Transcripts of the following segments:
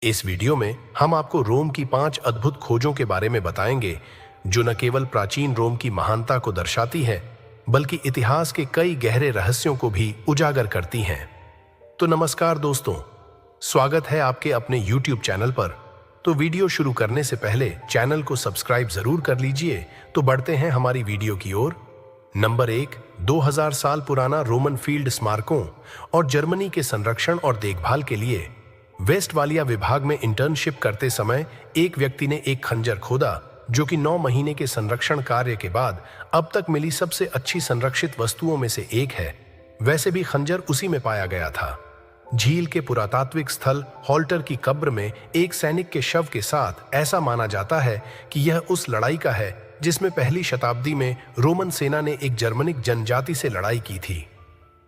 इस वीडियो में हम आपको रोम की 5 अद्भुत खोजों के बारे में बताएंगे जो न केवल प्राचीन रोम की महानता को दर्शाती है बल्कि इतिहास के कई गहरे रहस्यों को भी उजागर करती हैं। तो नमस्कार दोस्तों, स्वागत है आपके अपने YouTube चैनल पर। तो वीडियो शुरू करने से पहले चैनल को सब्सक्राइब जरूर कर लीजिए। तो बढ़ते हैं हमारी वीडियो की ओर। नंबर 1, 2000 साल पुराना रोमन फील्ड स्मारकों और जर्मनी के संरक्षण और देखभाल के लिए वेस्टफालिया विभाग में इंटर्नशिप करते समय एक व्यक्ति ने एक खंजर खोदा जो कि 9 महीने के संरक्षण कार्य के बाद अब तक मिली सबसे अच्छी संरक्षित वस्तुओं में से एक है। वैसे भी खंजर उसी में पाया गया था। झील के पुरातात्विक स्थल हॉल्टर की कब्र में एक सैनिक के शव के साथ ऐसा माना जाता है कि यह उस लड़ाई का है जिसमें पहली शताब्दी में रोमन सेना ने एक जर्मनिक जनजाति से लड़ाई की थी।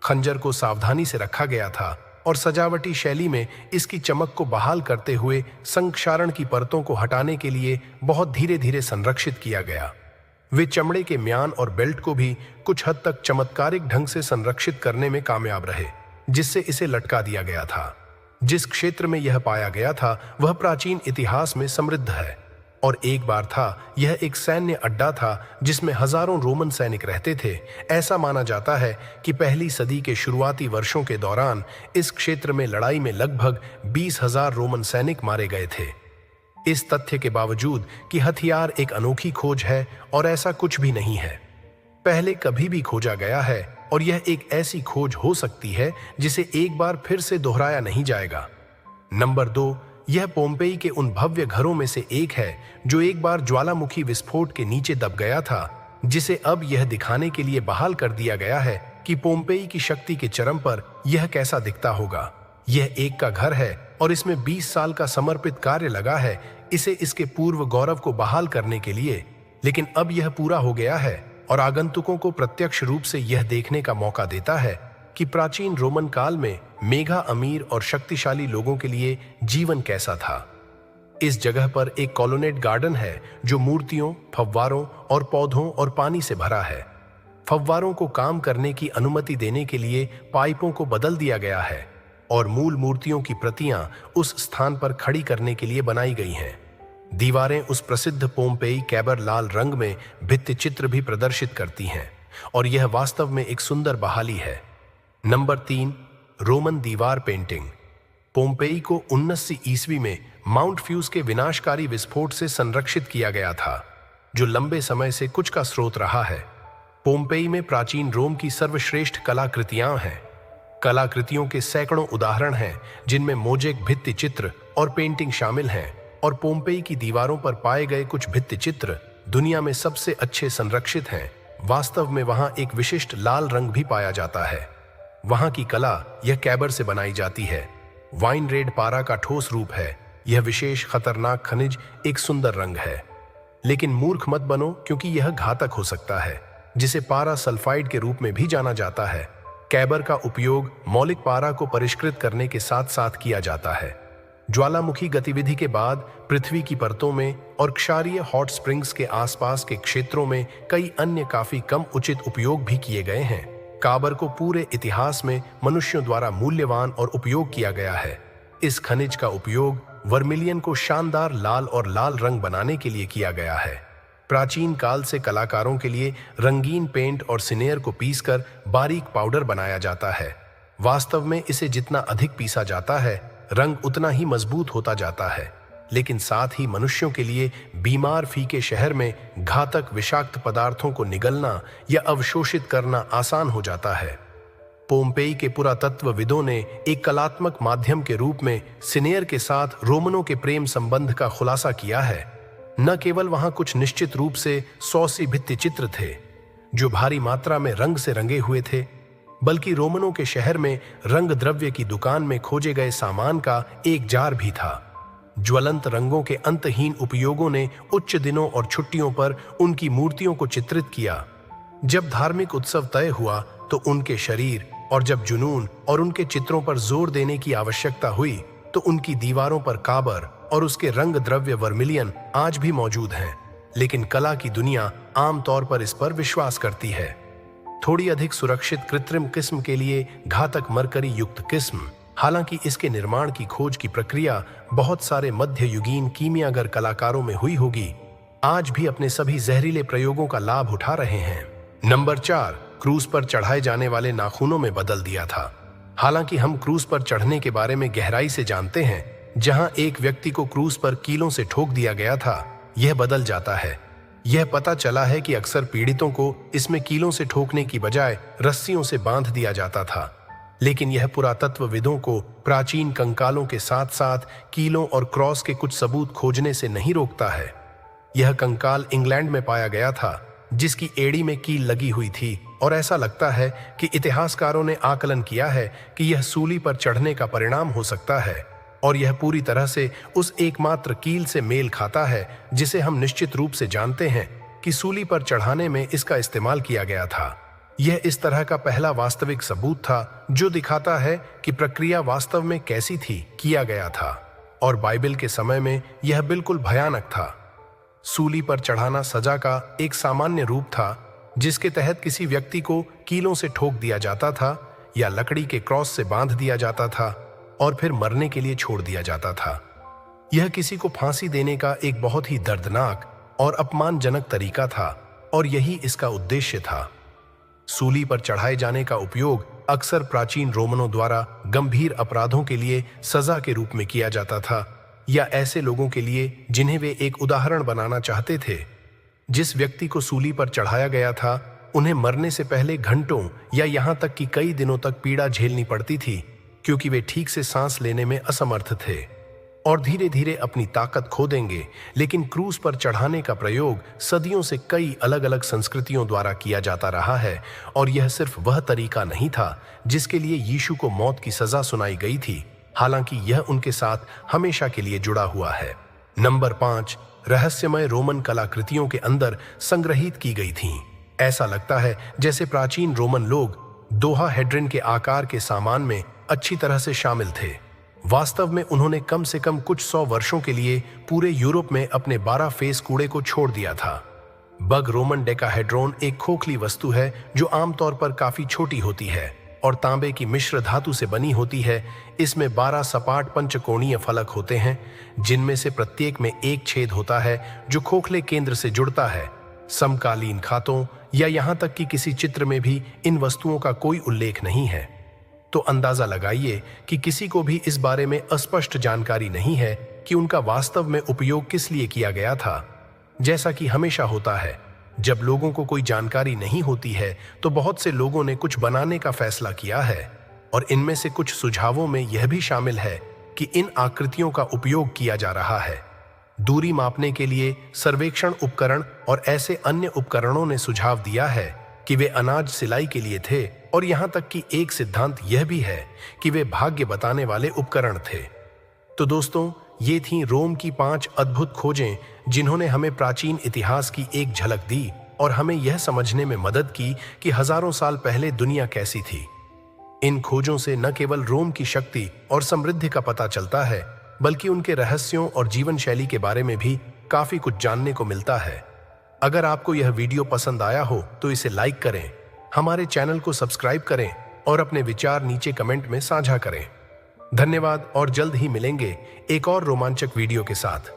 खंजर को सावधानी से रखा गया था और सजावटी शैली में इसकी चमक को बहाल करते हुए संक्षारण की परतों को हटाने के लिए बहुत धीरे धीरे संरक्षित किया गया। वे चमड़े के म्यान और बेल्ट को भी कुछ हद तक चमत्कारिक ढंग से संरक्षित करने में कामयाब रहे, जिससे इसे लटका दिया गया था। जिस क्षेत्र में यह पाया गया था वह प्राचीन इतिहास में समृद्ध है और एक बार था यह एक सैन्य अड्डा था जिसमें हजारों रोमन सैनिक रहते थे। ऐसा माना जाता है कि पहली सदी के शुरुआती वर्षों के दौरान इस क्षेत्र में लड़ाई में लगभग 20,000 रोमन सैनिक मारे गए थे। इस तथ्य के बावजूद कि हथियार एक अनोखी खोज है और ऐसा कुछ भी नहीं है पहले कभी भी खोजा गया है, और यह एक ऐसी खोज हो सकती है जिसे एक बार फिर से दोहराया नहीं जाएगा। नंबर 2, यह पोम्पेई के उन भव्य घरों में से एक है जो एक बार ज्वालामुखी विस्फोट के नीचे दब गया था, जिसे अब यह दिखाने के लिए बहाल कर दिया गया है कि पोम्पेई की शक्ति के चरम पर यह कैसा दिखता होगा। यह एक का घर है और इसमें 20 साल का समर्पित कार्य लगा है इसे इसके पूर्व गौरव को बहाल करने के लिए, लेकिन अब यह पूरा हो गया है और आगंतुकों को प्रत्यक्ष रूप से यह देखने का मौका देता है कि प्राचीन रोमन काल में मेगा अमीर और शक्तिशाली लोगों के लिए जीवन कैसा था। इस जगह पर एक कॉलोनेट गार्डन है जो मूर्तियों, फव्वारों और पौधों और पानी से भरा है। फव्वारों को काम करने की अनुमति देने के लिए पाइपों को बदल दिया गया है और मूल मूर्तियों की प्रतियां उस स्थान पर खड़ी करने के लिए बनाई गई हैं। दीवारें उस प्रसिद्ध पोम्पेई कैबर लाल रंग में भित्ति चित्र भी प्रदर्शित करती हैं और यह वास्तव में एक सुंदर बहाली है। नंबर 3, रोमन दीवार पेंटिंग। पोम्पेई को 19वीं ईस्वी में माउंट फ्यूज के विनाशकारी विस्फोट से संरक्षित किया गया था, जो लंबे समय से कुछ का स्रोत रहा है। पोम्पेई में प्राचीन रोम की सर्वश्रेष्ठ कलाकृतियां हैं। कलाकृतियों के सैकड़ों उदाहरण हैं जिनमें मोजेक भित्ति चित्र और पेंटिंग शामिल हैं, और पोम्पेई की दीवारों पर पाए गए कुछ भित्ति चित्र दुनिया में सबसे अच्छे संरक्षित हैं। वास्तव में वहां एक विशिष्ट लाल रंग भी पाया जाता है। वहां की कला यह कैबर से बनाई जाती है। वाइन रेड पारा का ठोस रूप है। यह विशेष खतरनाक खनिज एक सुंदर रंग है, लेकिन मूर्ख मत बनो क्योंकि यह घातक हो सकता है, जिसे पारा सल्फाइड के रूप में भी जाना जाता है। कैबर का उपयोग मौलिक पारा को परिष्कृत करने के साथ साथ किया जाता है। ज्वालामुखी गतिविधि के बाद पृथ्वी की परतों में और क्षारीय हॉट स्प्रिंग्स के आसपास के क्षेत्रों में कई अन्य काफी कम उचित उपयोग भी किए गए हैं। काबर को पूरे इतिहास में मनुष्यों द्वारा मूल्यवान और उपयोग किया गया है। इस खनिज का उपयोग वर्मिलियन को शानदार लाल और लाल रंग बनाने के लिए किया गया है। प्राचीन काल से कलाकारों के लिए रंगीन पेंट और सिनेर को पीसकर बारीक पाउडर बनाया जाता है। वास्तव में इसे जितना अधिक पीसा जाता है रंग उतना ही मजबूत होता जाता है, लेकिन साथ ही मनुष्यों के लिए बीमार फीके शहर में घातक विषाक्त पदार्थों को निगलना या अवशोषित करना आसान हो जाता है। पोम्पेई के पुरातत्वविदों ने एक कलात्मक माध्यम के रूप में सिनेर के साथ रोमनों के प्रेम संबंध का खुलासा किया है। न केवल वहां कुछ निश्चित रूप से 100 भित्ति चित्र थे जो भारी मात्रा में रंग से रंगे हुए थे, बल्कि रोमनों के शहर में रंग द्रव्य की दुकान में खोजे गए सामान का एक जार भी था। ज्वलंत रंगों के अंतहीन उपयोगों ने उच्च दिनों और छुट्टियों पर उनकी मूर्तियों को चित्रित किया। जब धार्मिक उत्सव तय हुआ तो उनके शरीर, और जब जुनून और उनके चित्रों पर जोर देने की आवश्यकता हुई तो उनकी दीवारों पर काबर और उसके रंग द्रव्य वर्मिलियन आज भी मौजूद हैं, लेकिन कला की दुनिया आमतौर पर इस पर विश्वास करती है। थोड़ी अधिक सुरक्षित कृत्रिम किस्म के लिए घातक मरकरी युक्त किस्म हालांकि इसके निर्माण की खोज की प्रक्रिया बहुत सारे मध्ययुगीन कीमियागर कलाकारों में हुई होगी, आज भी अपने सभी जहरीले प्रयोगों का लाभ उठा रहे हैं। नंबर 4, क्रूज पर चढ़ाए जाने वाले नाखूनों में बदल दिया था। हालांकि हम क्रूज पर चढ़ने के बारे में गहराई से जानते हैं, जहां एक व्यक्ति को क्रूज पर कीलों से ठोक दिया गया था, यह बदल जाता है। यह पता चला है कि अक्सर पीड़ितों को इसमें कीलों से ठोकने की बजाय रस्सियों से बांध दिया जाता था, लेकिन यह पुरातत्वविदों को प्राचीन कंकालों के साथ साथ कीलों और क्रॉस के कुछ सबूत खोजने से नहीं रोकता है। यह कंकाल इंग्लैंड में पाया गया था, जिसकी एड़ी में कील लगी हुई थी, और ऐसा लगता है कि इतिहासकारों ने आकलन किया है कि यह सूली पर चढ़ने का परिणाम हो सकता है, और यह पूरी तरह से उस एकमात्र कील से मेल खाता है जिसे हम निश्चित रूप से जानते हैं कि सूली पर चढ़ाने में इसका इस्तेमाल किया गया था। यह इस तरह का पहला वास्तविक सबूत था जो दिखाता है कि प्रक्रिया वास्तव में कैसी थी किया गया था, और बाइबल के समय में यह बिल्कुल भयानक था। सूली पर चढ़ाना सजा का एक सामान्य रूप था, जिसके तहत किसी व्यक्ति को कीलों से ठोक दिया जाता था या लकड़ी के क्रॉस से बांध दिया जाता था और फिर मरने के लिए छोड़ दिया जाता था। यह किसी को फांसी देने का एक बहुत ही दर्दनाक और अपमानजनक तरीका था, और यही इसका उद्देश्य था। सूली पर चढ़ाए जाने का उपयोग अक्सर प्राचीन रोमनों द्वारा गंभीर अपराधों के लिए सजा के रूप में किया जाता था, या ऐसे लोगों के लिए जिन्हें वे एक उदाहरण बनाना चाहते थे। जिस व्यक्ति को सूली पर चढ़ाया गया था, उन्हें मरने से पहले घंटों या यहां तक कि कई दिनों तक पीड़ा झेलनी पड़ती थी, क्योंकि वे ठीक से सांस लेने में असमर्थ थे और धीरे धीरे अपनी ताकत खो देंगे। लेकिन क्रूज पर चढ़ाने का प्रयोग सदियों से कई अलग अलग संस्कृतियों द्वारा किया जाता रहा है, और यह सिर्फ वह तरीका नहीं था जिसके लिए यीशु को मौत की सजा सुनाई गई थी, हालांकि यह उनके साथ हमेशा के लिए जुड़ा हुआ है। नंबर 5, रहस्यमय रोमन कलाकृतियों के अंदर संग्रहित की गई थीं। ऐसा लगता है जैसे प्राचीन रोमन लोग दोहाहेड्रन के आकार के सामान में अच्छी तरह से शामिल थे। वास्तव में उन्होंने कम से कम कुछ 100 वर्षों के लिए पूरे यूरोप में अपने 12 फेस कूड़े को छोड़ दिया था। बग रोमन डेकाहेड्रोन एक खोखली वस्तु है जो आमतौर पर काफी छोटी होती है और तांबे की मिश्र धातु से बनी होती है। इसमें 12 सपाट पंचकोणीय फलक होते हैं, जिनमें से प्रत्येक में एक छेद होता है जो खोखले केंद्र से जुड़ता है। समकालीन खातों या यहां तक कि किसी चित्र में भी इन वस्तुओं का कोई उल्लेख नहीं है, तो अंदाजा लगाइए कि किसी को भी इस बारे में अस्पष्ट जानकारी नहीं है कि उनका वास्तव में उपयोग किस लिए किया गया था। जैसा कि हमेशा होता है, जब लोगों को कोई जानकारी नहीं होती है तो बहुत से लोगों ने कुछ बनाने का फैसला किया है, और इनमें से कुछ सुझावों में यह भी शामिल है कि इन आकृतियों का उपयोग किया जा रहा है। दूरी मापने के लिए सर्वेक्षण उपकरण और ऐसे अन्य उपकरणों ने सुझाव दिया है कि वे अनाज सिलाई के लिए थे, और यहां तक कि एक सिद्धांत यह भी है कि वे भाग्य बताने वाले उपकरण थे। तो दोस्तों, ये थीं रोम की 5 अद्भुत खोजें जिन्होंने हमें प्राचीन इतिहास की एक झलक दी और हमें यह समझने में मदद की कि हजारों साल पहले दुनिया कैसी थी। इन खोजों से न केवल रोम की शक्ति और समृद्धि का पता चलता है, बल्कि उनके रहस्यों और जीवन शैली के बारे में भी काफी कुछ जानने को मिलता है। अगर आपको यह वीडियो पसंद आया हो तो इसे लाइक करें, हमारे चैनल को सब्सक्राइब करें और अपने विचार नीचे कमेंट में साझा करें। धन्यवाद, और जल्द ही मिलेंगे एक और रोमांचक वीडियो के साथ।